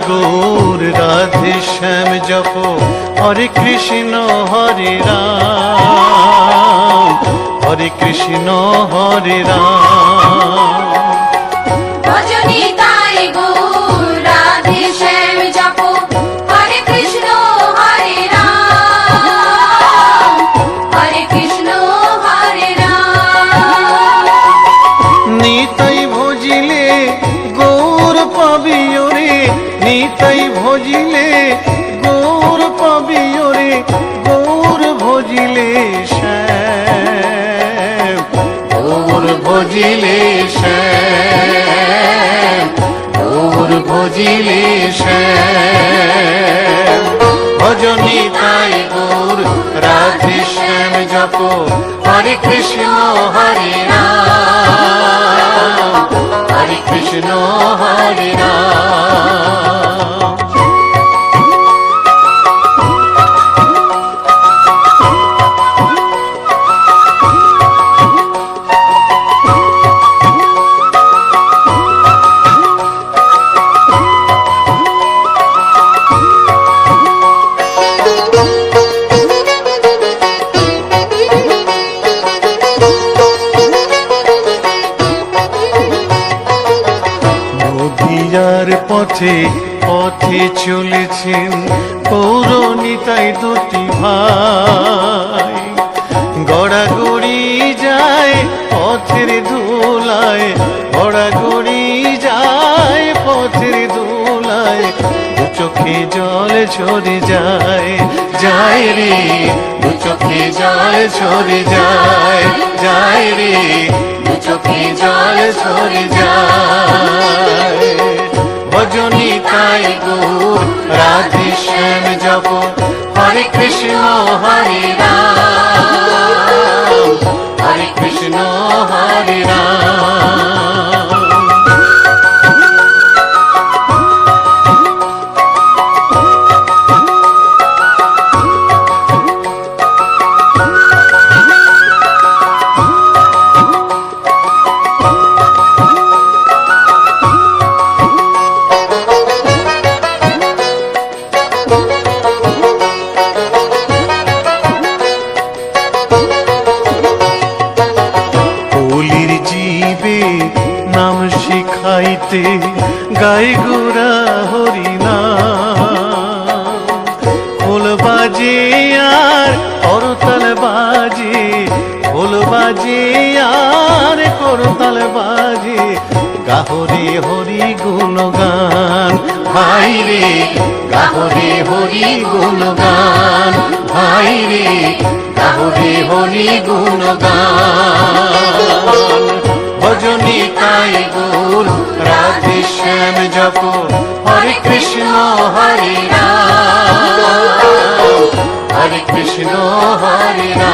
গৌর রাধে শ্যাম জপ হরে কৃষ্ণ হরে রাম, হরে কৃষ্ণ হরে রাম। ভজনি তাই গৌর রাধে শ্যাম জপ হরে কৃষ্ণ হরে রাম, হরে কৃষ্ণ হরে রাম। নিতাই ভজিলে গৌর পাবি ওরে, নিতাই ভজিলে গৌর পাবি ওরে, গৌর ভজিলে শ্যাম, গৌর ভজিলে শ্যাম, গৌর ভজিলে শ্যাম। ভজনি তাই গৌর রাধে শ্যাম জপ হরে কৃষ্ণ হরে রাম, হরে কৃষ্ণ হরে রাম। নদিয়ার পথে পথে চলেছেন পৌরনিতাই দুটি ভাই, গড়াগড়ি যায় পথের ধুলায়, গড়াগড়ি যায় পথের ধুলায়, দু চোখে জল ঝরে যায়, যায় রে দু চোখে জল ঝরে যায়, যায় রে দু চোখে জল ঝরে যায়। ভজনি তাই গৌর রাধে শ্যাম জপ হরে কৃষ্ণ হরে রাম, হরে কৃষ্ণ হরে রাম। নাম শিখাইতে গাই গোরা হরিনাম, খোল বাজে আর করতাল বাজে, খোল বাজে আর করতাল বাজে, গাহরে হরি গুণগান ভাই রে, গাহরে হরি গুণগান ভাই রে, গাহরে হরি গুণগান। ভজনি তাই গৌর রাধে শ্যাম জপ হরে কৃষ্ণ হরে রাম, হরে কৃষ্ণ হরে রাম।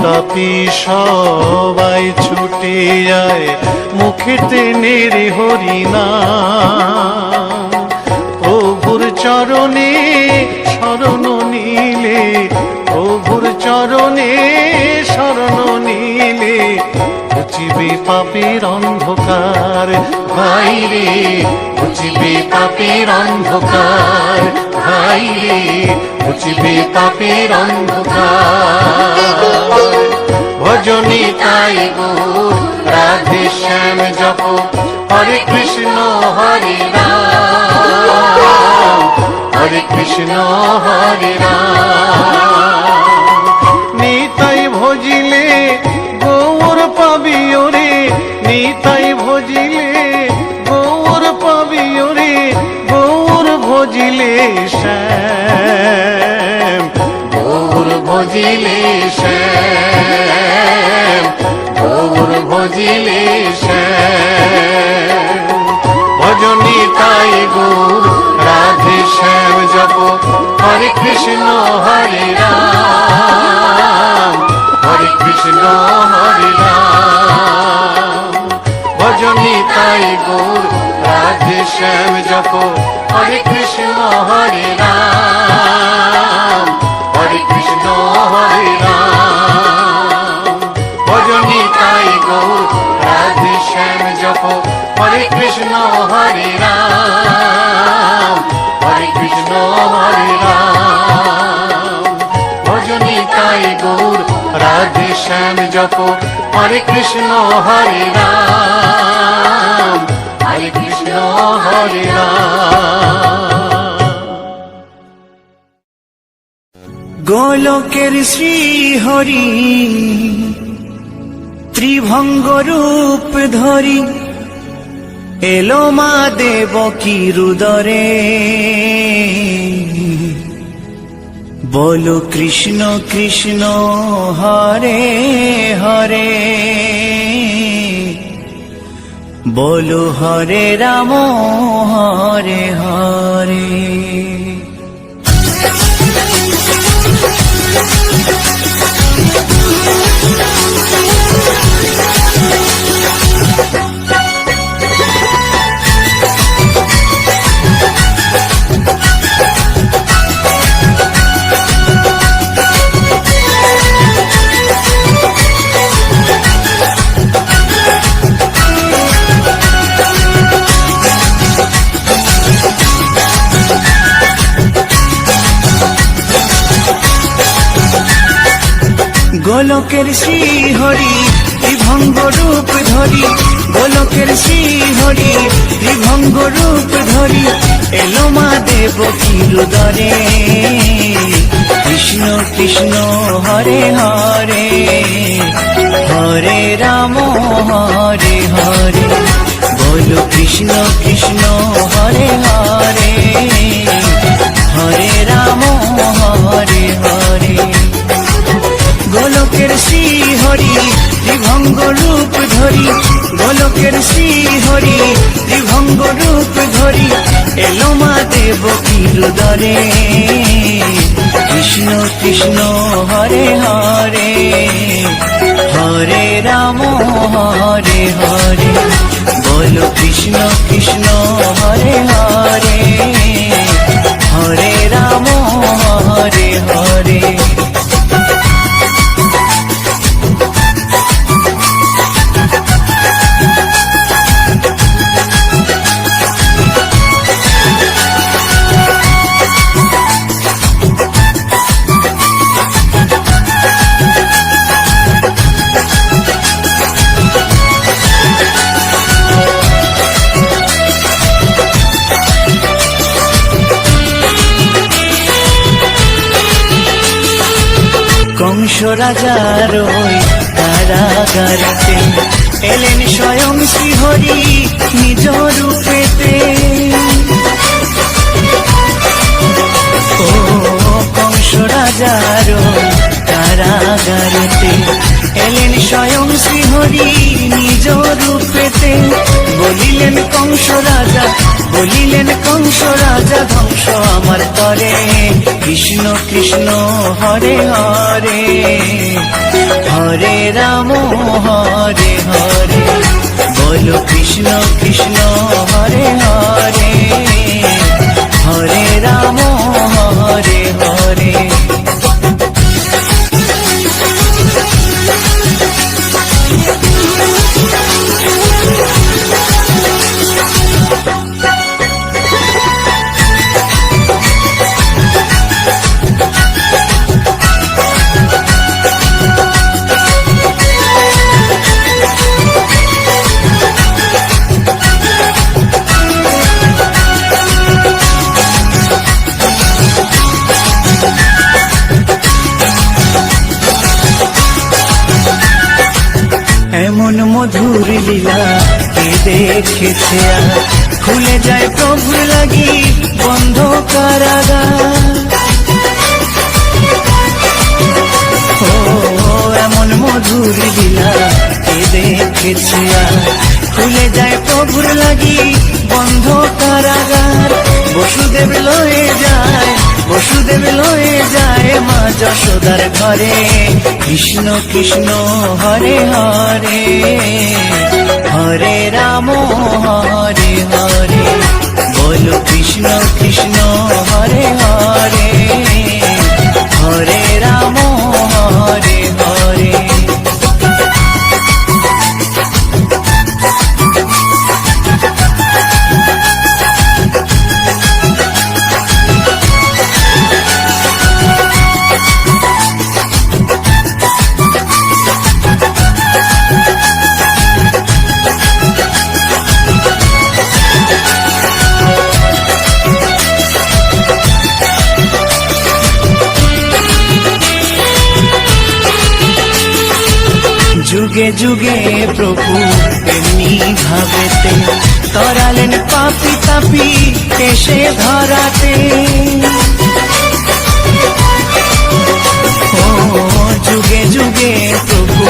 তাপি সবাই ছুটে যায় মুখেতে নেড়ে হরিনাম, প্রভুর চরণে শরণ নিলে, প্রভুর চরণে শরণ নিলে, ঘুচিবে পাপের অন্ধকার ভাই রে, ঘুচিবে পাপের অন্ধকার ভাই রে, ঘুচিবে পাপের অন্ধকার। ভজনি তাই গৌর রাধে শ্যাম জপ হরে কৃষ্ণ হরে রাম, হরে কৃষ্ণ হরে রাম। নিতাই ভজিলে গৌর পাবি ওরে, নিতাই ভজিলে গৌর পাবি ওরে, গৌর ভজিলে শ্যাম, গৌর ভজিলে শ্যাম, গৌর ভজিলে শ্যাম। ভজনি তাই গৌর রাধে শ্যাম। কৃষ্ণ হরে রাম, হরে কৃষ্ণ হরে রাম। ভজনী তাই গৌর রাধে শ্যাম জপ, হরে কৃষ্ণ হরে রাম, হরে কৃষ্ণ হরে রাম। ভজনী তাই গৌর রাধে শ্যাম জপ, হরে কৃষ্ণ হরে রাম, হরে কৃষ্ণ হরে রাম। ভজনী তাই গৌর রাধে শ্যাম জপ, হরে কৃষ্ণ হরে রাম, হরে কৃষ্ণ হরে রাম। গোলকের শ্রী হরি ত্রিভঙ্গ রূপ ধরি এলো মা দেবকীর উদরে। বলো কৃষ্ণ কৃষ্ণ হরে হরে, বলো হরে রাম হরে হরে। গোলকের শ্রী হরি ত্রিভঙ্গ রূপ ধরি, গোলকের শ্রী হরি ত্রিভঙ্গ রূপ ধরি এলো মা দেবকীর উদরে। কৃষ্ণ কৃষ্ণ হরে হরে, হরে রাম হরে হরে। বলো কৃষ্ণ কৃষ্ণ হরে হরে, হরে রাম হরে হরে। গোলকের শ্রী হরি ত্রিভঙ্গ রূপ ধরি, গোলকের শ্রী হরি ত্রিভঙ্গ রূপ ধরি এলো মা দেবকীর উদরে। কৃষ্ণ কৃষ্ণ হরে হরে, হরে রাম হরে হরে। বলো কৃষ্ণ কৃষ্ণ হরে হরে, হরে রাম হরে হরে। কংস রাজার ওই কারাগারেতে এলেন স্বয়ং শ্রীহরি নিজ রূপেতে। ও কংস রাজার ওই কারাগারেতে এলেন স্বয়ং শ্রীহরি নিজ রূপেতে। বলিলেন কংস রাজা, বলিলেন কংস রাজা ধ্বংস আমার করে। কৃষ্ণ কৃষ্ণ হরে হরে, হরে রাম হরে হরে। বলো কৃষ্ণ কৃষ্ণ হরে হরে, হরে রাম হরে হরে। এমন মধুর লীলা কে দেখেছে আর, খুলে যায় প্রভু লাগি বন্ধ কারাগার। ও এমন মধুর লীলা কে দেখেছে আর, খুলে যায় প্রভুর লাগি বন্ধ কারাগার। বসুদেব লয়ে যায় বসুদেব লয়ে যায় মা যশোদার ঘরে। কৃষ্ণ কৃষ্ণ হরে হরে, হরে রাম হরে হরে, বলো কৃষ্ণ কৃষ্ণ হরে হরে, হরে রাম হরে হরে। যুগে যুগে প্রভু এমনি ভাবেতে তরালেন পাপি তাপি এসে ধরাতে। ও যুগে যুগে প্রভু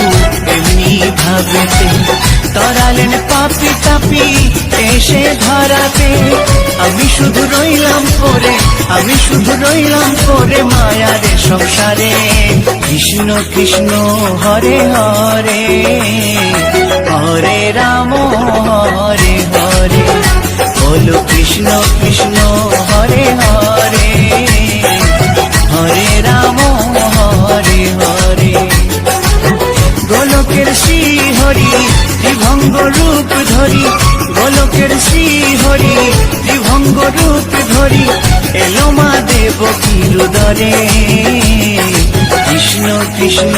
এমনি ভাবেতে তরালেন পাপি তাপি এসে ধরাতে। আমি শুধু রইলাম পরে, আমি শুধু রইলাম পরে মায়ার সংসারে। কৃষ্ণ কৃষ্ণ হরে হরে, হরে রাম হরে হরে, বলো কৃষ্ণ কৃষ্ণ হরে হরে, হরে রাম হরে হরে। গোলকের শ্রী হরি ত্রিভঙ্গ রূপ ধরি, গোলকের শ্রী হরি ত্রিভঙ্গ রূপ ধরি, এলো মা দেবকীর উদরে। কৃষ্ণ কৃষ্ণ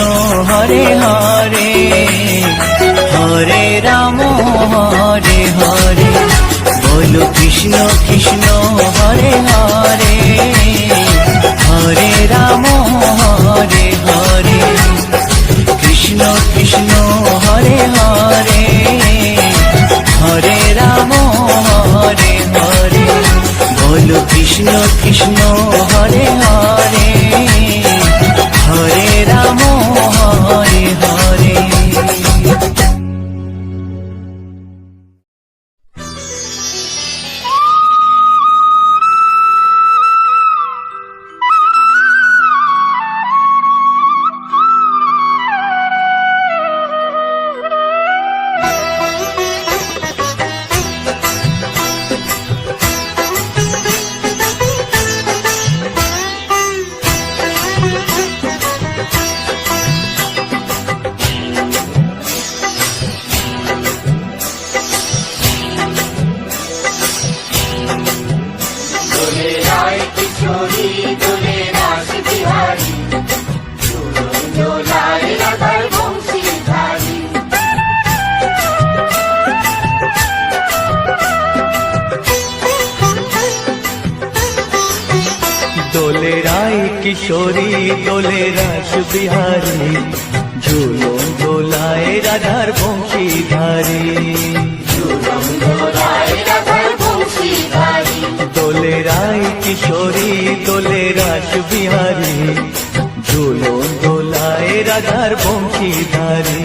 হরে হরে, হরে রাম হরে হরে, বলো কৃষ্ণ কৃষ্ণ হরে হরে, হরে রাম হরে হরে। কৃষ্ণ কৃষ্ণ হরে হরে, হরে রাম হরে হরে, বলো কৃষ্ণ কৃষ্ণ হরে হরে, হরে রাম হরে হরে। দোলে রায় কিশোরী দোলে রাস বিহারী, ঝুলন দোলায় রাধার বংশীধারী। দোলে রায় কিশোরী দোলে রাস বিহারী, ঝুলন দোলায় রাধার বংশীধারী।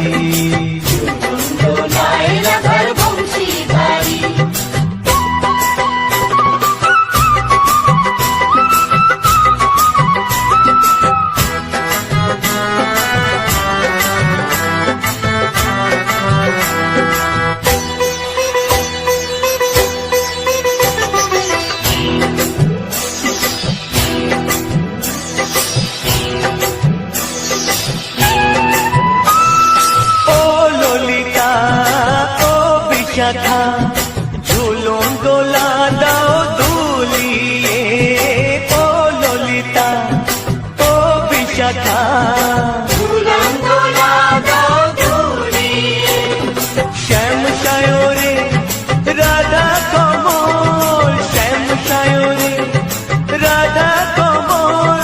বিশাখা ঝুলন দোলা দাও দুলিয়ে, ও ললিতা ও বিশাখা ঝুলন দোলা দাও দুলিয়ে। শ্যাম সায়রে রাধা কমল, শ্যাম সায়রে রাধা কমল,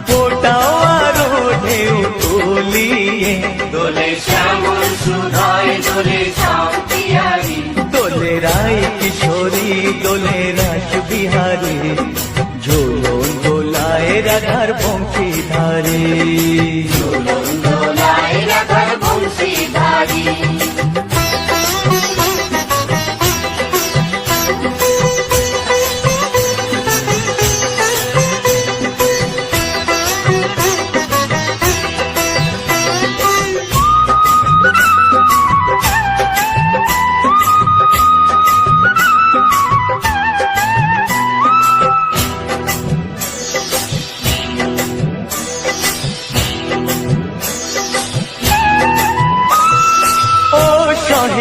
ফোটাও আরো ঢেউ তুলিয়ে। দোলে শ্যামল সুধায় দোলে শান্তিয়ারি, দোলে রায় কিশোরী দোলে রাস বিহারী, ঝুলন দোলায় রাধার বংশীধারী। ঝুলন দোলায় রাধার বংশীধারী।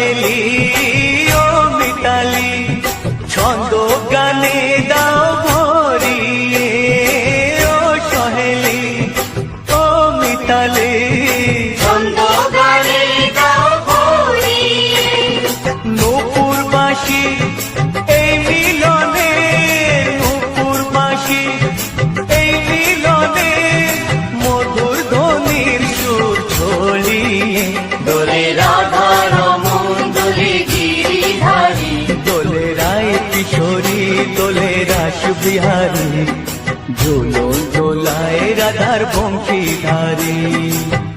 সহেলি ও মিতালি ছন্দ গানে দাও ভরিয়ে ও সহেলি ও মিতালি ছন্দ গানে দাও ভরিয়ে নূপুর বাঁশি এই মিলনে নূপুর বাঁশি এই মিলনে মধুর ধ্বনির সুর ছড়িয়ে দোলে রাধা রমন দোলে গিরিধারী দোলে রায় কিশোরী দোলে রাস বিহারী ঝোলন দোলায় রাধার বংশীধারী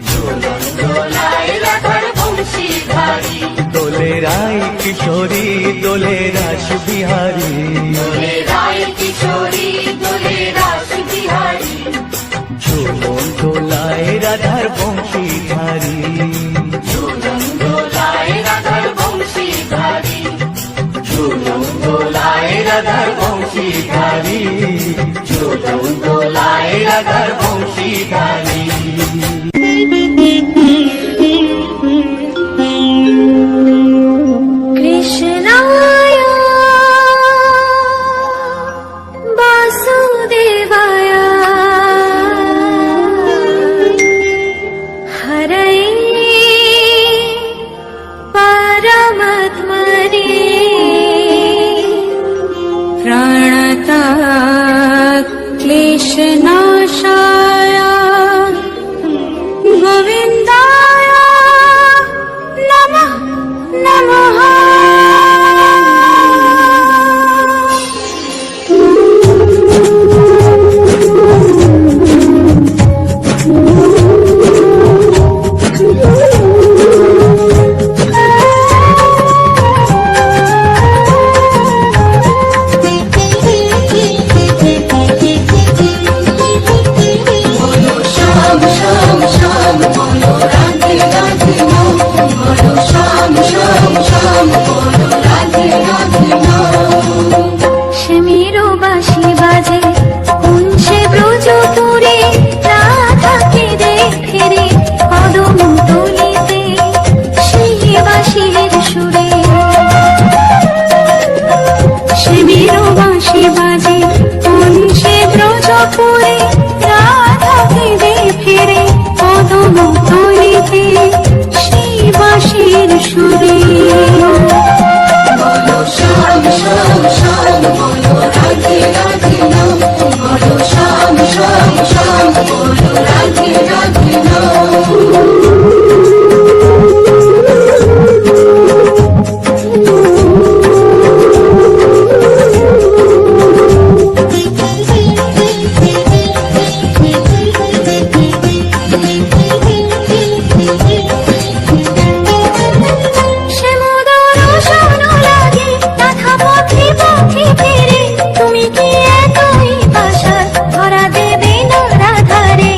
ঝুলন দোলায় রাধার বংশীধারী দোলে রায় কিশোরী দোলে রাস বিহারী দোলে রায় কিশোরী দোলে রাস বিহারী ঝোলন দোলায় রাধার বংশীধারী ঝুলন দোলায় রাধার বংশীধারী ঝুলন দোলায় রাধার বংশীধারী ঝুলন দোলায় রাধার বংশীধারী কৃষ্ণায় বাসুদেবায় হরয়ে পরমাত্মনে প্রাণতাৎ ক্লেশনাশায় গোবিন্দায় নমঃ নমঃ শ্যামেরো বাঁশি বাজে কুঞ্চে ব্রজপুরে রাধাকে দেখে রে কদম তলিতে সেই বাঁশির সুরে শ্যামেরো বাঁশি বাজে কুঞ্চে ব্রজপুরে রাধাকে দেখে রে কদম তলিতে সেই বাঁশির সুরে শ্যাম শ্যাম শ্যাম বলো রাধে রাধে নাম বলো শ্যাম শ্যাম শ্যাম বলো রাধে রাধে নাম তুমি কি এতই পাশার ধরা দেবে না রাধারে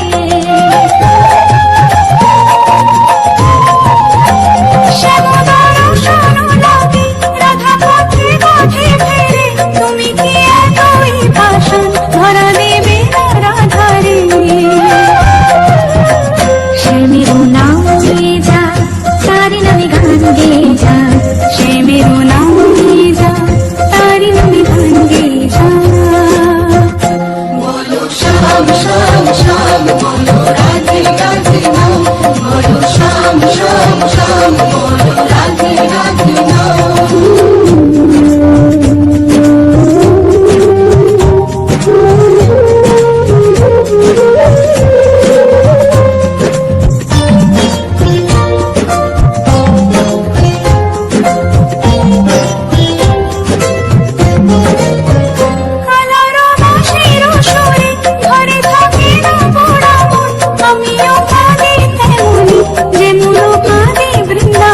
আমিও কাঁদি তেমনি যেমন কাঁদি বৃন্দা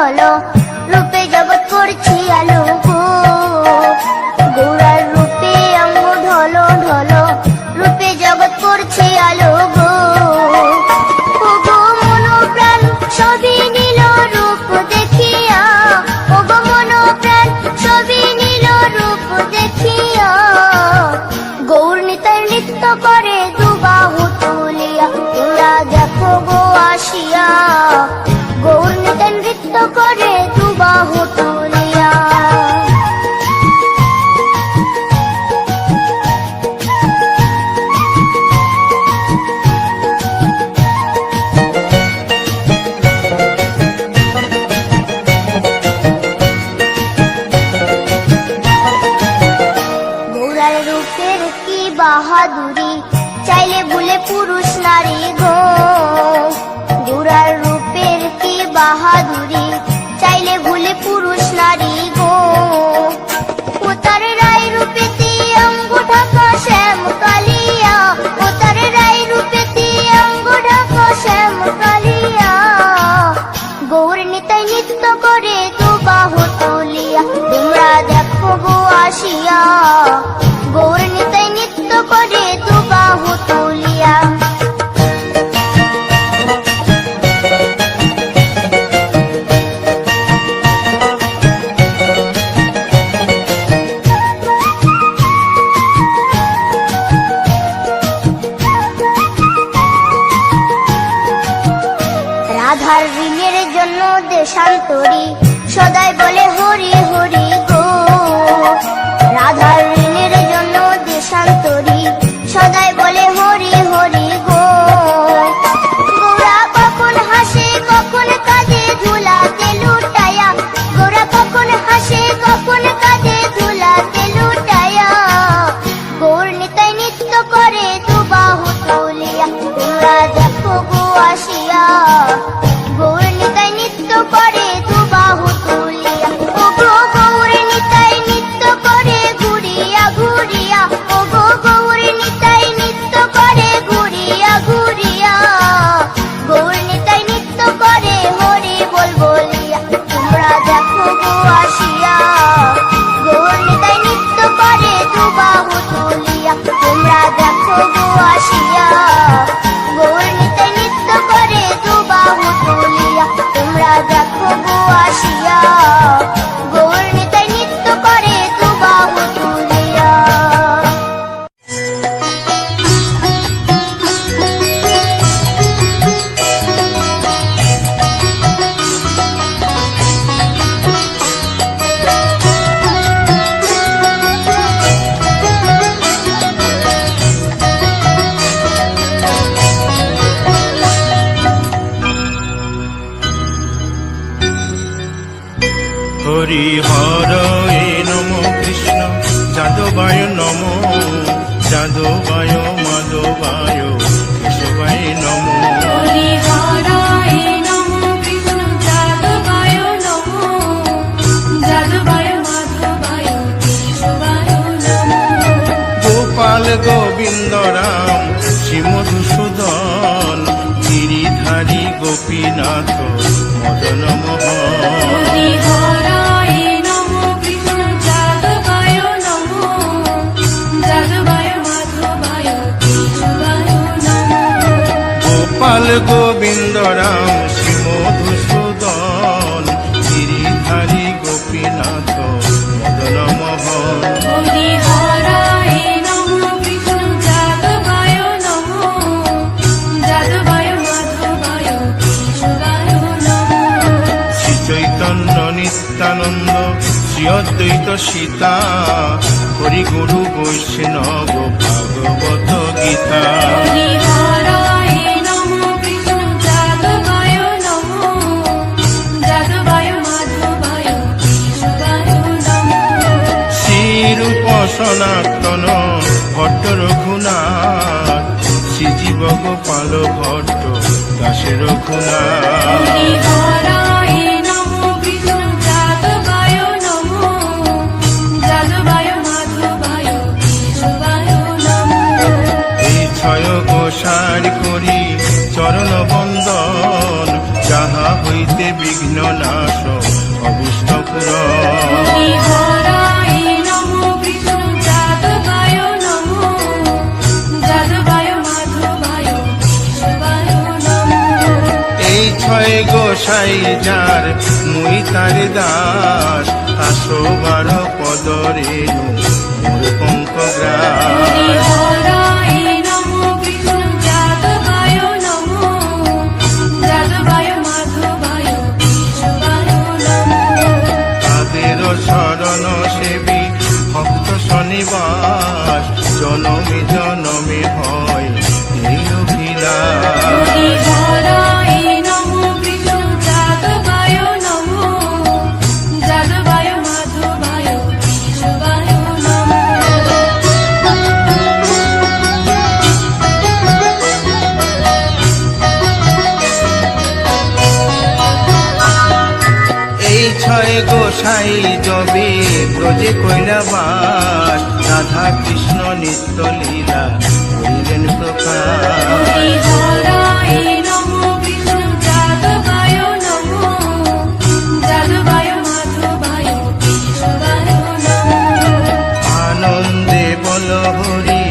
ঢলো রূপে জগৎ করছি আলো গো গৌরার রূপে অঙ্গ ঢলো ঢলো রূপে জগৎ করছি আলো গো ও গো মন প্রাণ সবই নীল রূপ দেখিয়া ও গো মন প্রাণ সবই নীল রূপ দেখিয়া গৌর নিতাই নৃত্য করে দুবাহু তুলিয়া তোমরা দেখো গো আসিয়া গৌর নিতাই নৃত্য করে দুবাহু তুলিয়া গৌরার রূপের কি বাহাদুরি চাইলে ভুলে পুরুষ নারী গো গৌরার রূপের কি বাহাদুরি চাইলে ভুলে পুরুষ নারী গো ও তার রায় রূপেতে অঙ্গ ঢাকা শ্যাম কালিয়া ও তার রায় রূপেতে অঙ্গ ঢাকা শ্যাম কালিয়া গৌর নিতাই নৃত্য করে দুবাহু তুলিয়া তোমরা দেখো গো আসিয়া গৌর নিতাই নৃত্য করে দুবাহু তুলিয়া রাধার ঋণের জন্য দেশান্তরী সদাই বলে হরি হরি গো রাধার ঋণের জন্য দেশান্তরী সদাই বলে হরি হরি গো গোরা কখন হাসে কখন কাঁদে ধুলাতে লুটায়া গোরা কখন হাসে কখন কাঁদে ধুলাতে লুটায়া গৌর নিতাই নৃত্য করে দুবাহু তুলিয়া তোমরা দেখো গো আসিয়া গৌর নিতাই নৃত্য করে দুবাহু তুলিয়া ও গো গৌর নিতাই নৃত্য করে ঘুরিয়া ঘুরিয়া ও গো গৌর নিতাই নৃত্য করে ঘুরিয়া ঘুরিয়া গৌর নিতাই নৃত্য করে হরি বল বলিয়া তোমরা দেখো গো আসিয়া গৌর নিতাই নৃত্য করে দুবাহু তুলিয়া তোমরা দেখো গো আসিয়া গৌর নিতাই নৃত্য করে দুবাহু তুলিয়া তোমরা দেখো গো আসিয়া গৌর নিতাই নৃত্য করে দুবাহু তুলিয়া হরি হর এ নম কৃষ্ণ যাদবায় নম যাদবায় মাধবায় কেশবায় নম হরি হরায় নমঃ কৃষ্ণ যাদবায় নমঃ যাদবায় মাধবায় কেশবায় নমঃ গোপাল গোবিন্দ রাম শ্রী মধুসূদন গিরিধারী গোপীনাথ মদন মোহন হরি হরায় নমঃ কৃষ্ণ যাদবায় নমঃ যাদবায় মাধবায় কেশবায় নমঃ গোপাল গোবিন্দ রাম শ্রী মধুসূদন গিরিধারী গোপীনাথ মদন মোহন হরি হরায় নমঃ কৃষ্ণ যাদবায় নমঃ যাদবায় মাধবায় কেশবায় নমঃ শ্রী চৈতন্য নিত্যানন্দ শ্রী অদ্বৈত সীতা হরি গুরু বৈষ্ণব ভাগবত গীতা হরি হরায় নমঃ কৃষ্ণ যাদবায় নমঃ যাদবায় মাধবায় কেশবায় নমঃ শ্রীরূপ সনাতন ভট্ট রঘুনাথ শ্রীজীব গোপাল ভট্ট দাসে রঘুনাথ হরি হরায় নমঃ কৃষ্ণ যাদবায় নমঃ যাদবায় মাধবায় কেশবায় নমঃ এই ছয় গোসার করি চরণ বন্দন যাহা হইতে বিঘ্ন নাশ অভিষ্ট পুর হরি হরায় নমো কৃষ্ণ যাদবায় নমো যাদবায় মাধবায় কেশবায় নমো এই ছয় গোসাই যার মুই তার দাস 112 পদরে মোর পঙ্কগ্রাস হরি হরায় নমো কৃষ্ণ যাদবায় নমো যাদবায় মাধবায় কেশবায় নমো তাদের শরণ সেবী ভক্ত শনিবাস জনমে জনমে হয় এই অভিলাষ হরি হরায় নমো কৃষ্ণ যাদবায় নমো যাদবায় মাধবায় কেশবায় নমো এই ছয় গোসাই যবে ব্রজে কৈলাবাস রাধা কৃষ্ণ নিত্য লীলা করিলেন প্রকাশ হরি হরায় নমো কৃষ্ণ যাদবায় নমো যাদবায় মাধবায় কেশবায় নমো আনন্দে বল হরি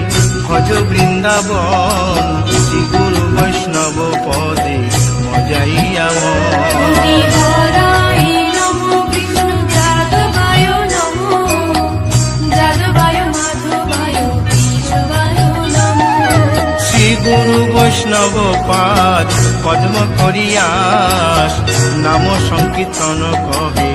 ভজ বৃন্দাবন শ্রী গুরু বৈষ্ণব পদে মজাইয়া হরি হরায় নমো কৃষ্ণ যাদবায় নমো যাদবায় মাধবায় কেশবায় নমো শ্রী গুরু বৈষ্ণব পাদ পদ্ম করিয়াস নাম সংকীর্তন কহে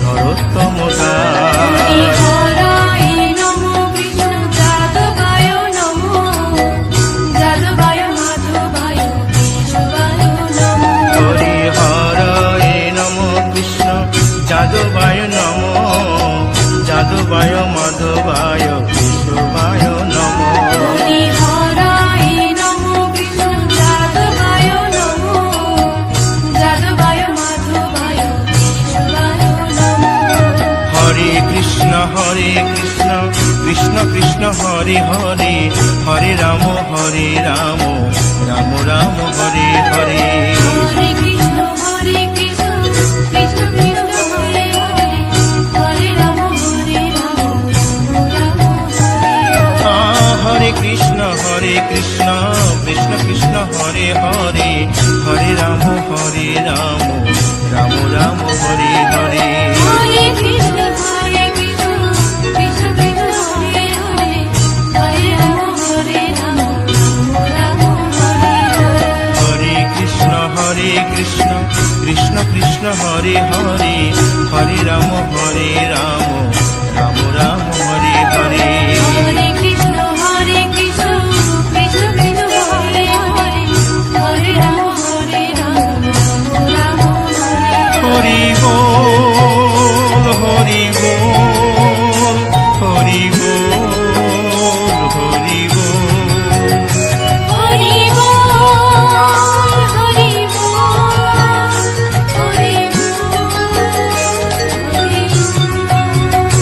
নরোত্তম দাস হরি হরায় নমো কৃষ্ণ যাদবায় নমো যাদবায় মাধবায় কেশবায় নমো হরি হরয়ে নম কৃষ্ণ যাদবায় নম যাদবায় মাধবায় কেশবায় নম হরি হরায় নমো কৃষ্ণ যাদবায় নমো যাদবায় মাধবায় কেশবায় নমো হরে কৃষ্ণ কৃষ্ণ কৃষ্ণ হরে হরে হরে রাম রাম রাম হরে হরে হরে কৃষ্ণ কৃষ্ণ কৃষ্ণ হরে হরে হরে রাম রাম হরে হরে হরে কৃষ্ণ কৃষ্ণ কৃষ্ণ হরে হরে হরে রাম রাম রাম হরে হরে হরে কৃষ্ণ কৃষ্ণ কৃষ্ণ হরে হরে হরে রাম রাম হরে হরে হরে কৃষ্ণ কৃষ্ণ কৃষ্ণ হরে হরে হরে রাম রাম রাম হরে হরে হরে কৃষ্ণ কৃষ্ণ কৃষ্ণ হরে হরে হরে রাম রাম হরে হরে হরি বল হরি বল হরি বল হরি বল হরি বল হরি বল হরি বল হরি বল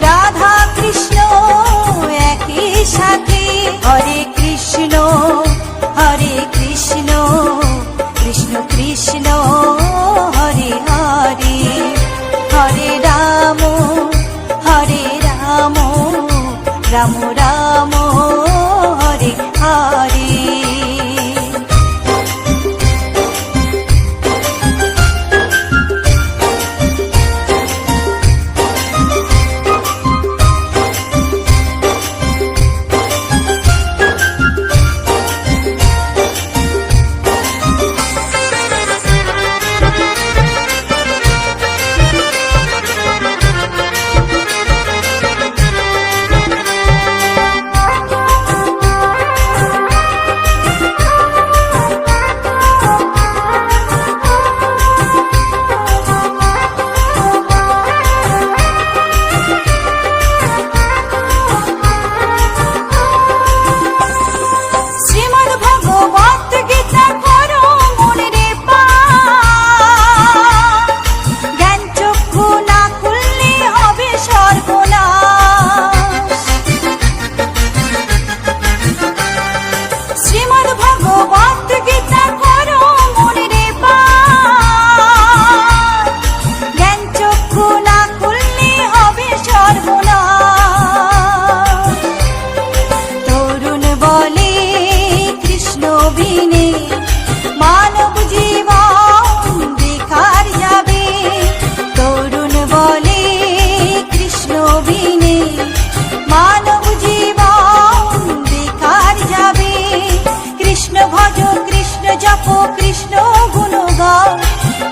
রাধা কৃষ্ণ একই সাথে। হরে কৃষ্ণ কৃষ্ণ কৃষ্ণ হরে হরে, হরে রাম রাম রাম হরে হরে।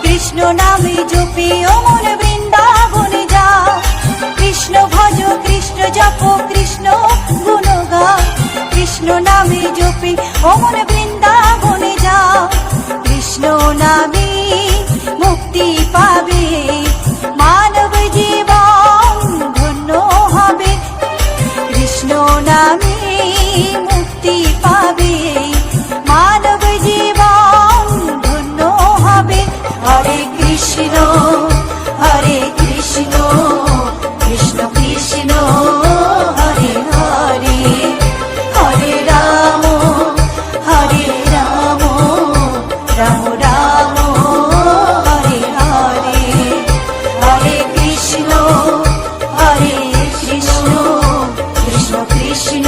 কৃষ্ণ নামে জপে অমন বৃন্দাবনে যাও। কৃষ্ণ ভজ কৃষ্ণ জপ কৃষ্ণ গুণ গাও। কৃষ্ণ নামে জপে অমন বৃন্দাবনে যাও। কৃষ্ণ নামে মুক্তি পাবে মানব জীবন ধন্য হবে। কৃষ্ণ নামে মুক্তি পাবে মানব জীবন ধন্য হবে। হরে কৃষ্ণ কৃষ্ণ কৃষ্ণ হরে হরে, হরে রাম রাম রাম হরে হরে, হরে কৃষ্ণ কৃষ্ণ কৃষ্ণ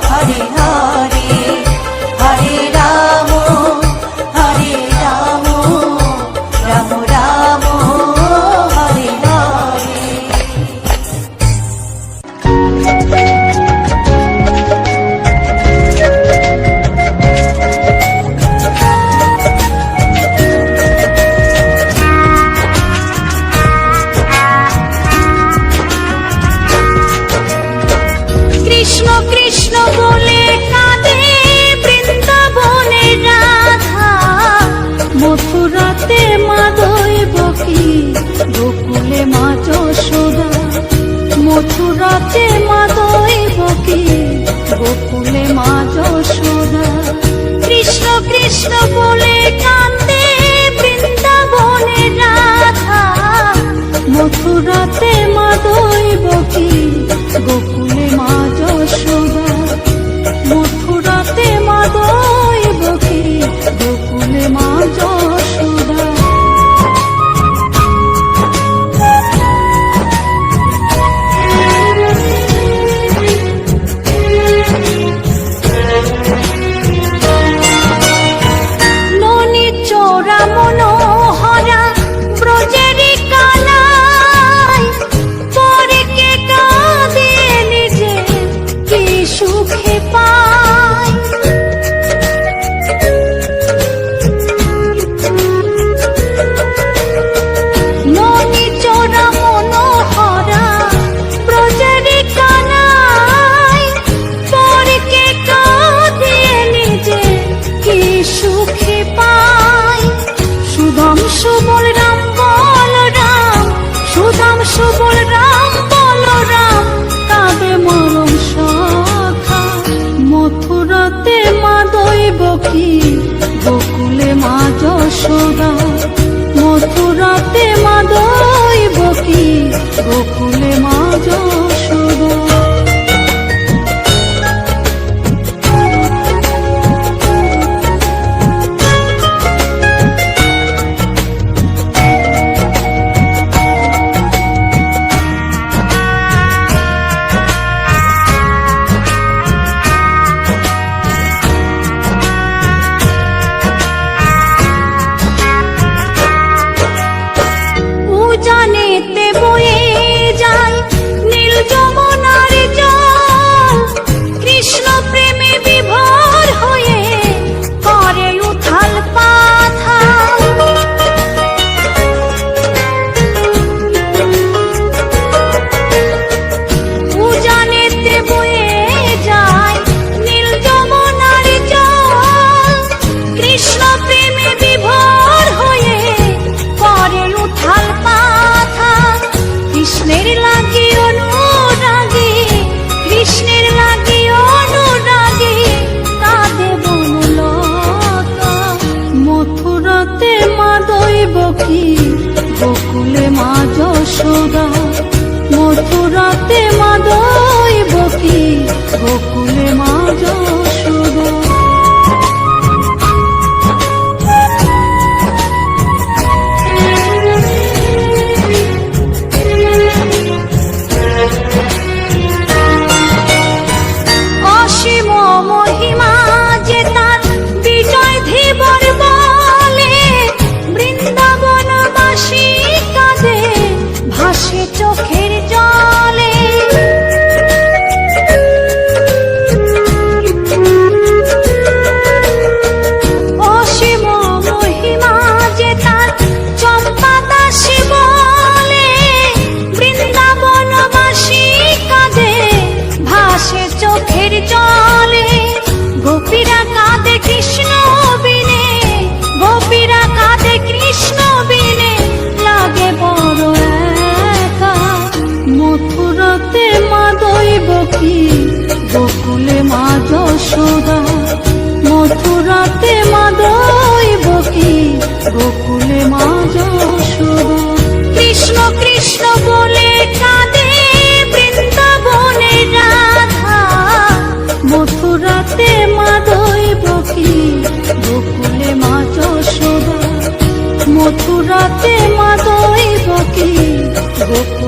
হরে হরে, হরে রাম রাম রাম হরে হরে। কৃষ্ণ কৃষ্ণ বলে কাঁদে বৃন্দাবনের রাধা, মথুরাতে মা দৈবকী, গোকুলে মা যশোদা। মথুরাতে মা দৈবকী, গোকুলে মা যশোদা। কৃষ্ণ কৃষ্ণ বলে কাঁদে বৃন্দাবনের রাধা, মথুরাতে মা দৈবকী, গোকুলে মা যশোদা। মথুরাতে মা দৈবকী, গোকুলে মা যশোদা। ননি চোরা মনোহরা ব্রজেরি কানাই, পরে কে কাঁদে নিজে কি সুখে পায়। ননি চোরা মনোহরা ব্রজেরি কানাই, পরে কে কাঁদে নিজে কি সুখে পায়। সুদাম সুবল রাম বল রাম, সুদাম সুবল রাম বল রাম, কাঁদে মরম সখা। গোকুলে মা যশোদা। অসীম মহিমা যে তার বিজয় ধীবর বলে, বৃন্দাবনবাসী কাঁদে ভাসে চোখের জলে। অসীম মহিমা যে তার চম্পা দাসী বলে, বৃন্দাবনবাসী কাঁদে ভাসে চোখের জলে। গোপীরা কাঁদে কৃষ্ণ বিনে, গোপীরা কাঁদে কৃষ্ণ বিনে, লাগে বড় একা। মথুরাতে মা দৈবকী, গোকুলে মা যশোদা। মথুরাতে মা দৈবকী, গোকুলে মা যশোদা। কৃষ্ণ কৃষ্ণ বলে কাঁদে বৃন্দাবনের রাধা, মথুরাতে মা দৈবকী, গোকুলে মা যশোদা। মথুরাতে মা দৈবকী, গোকুলে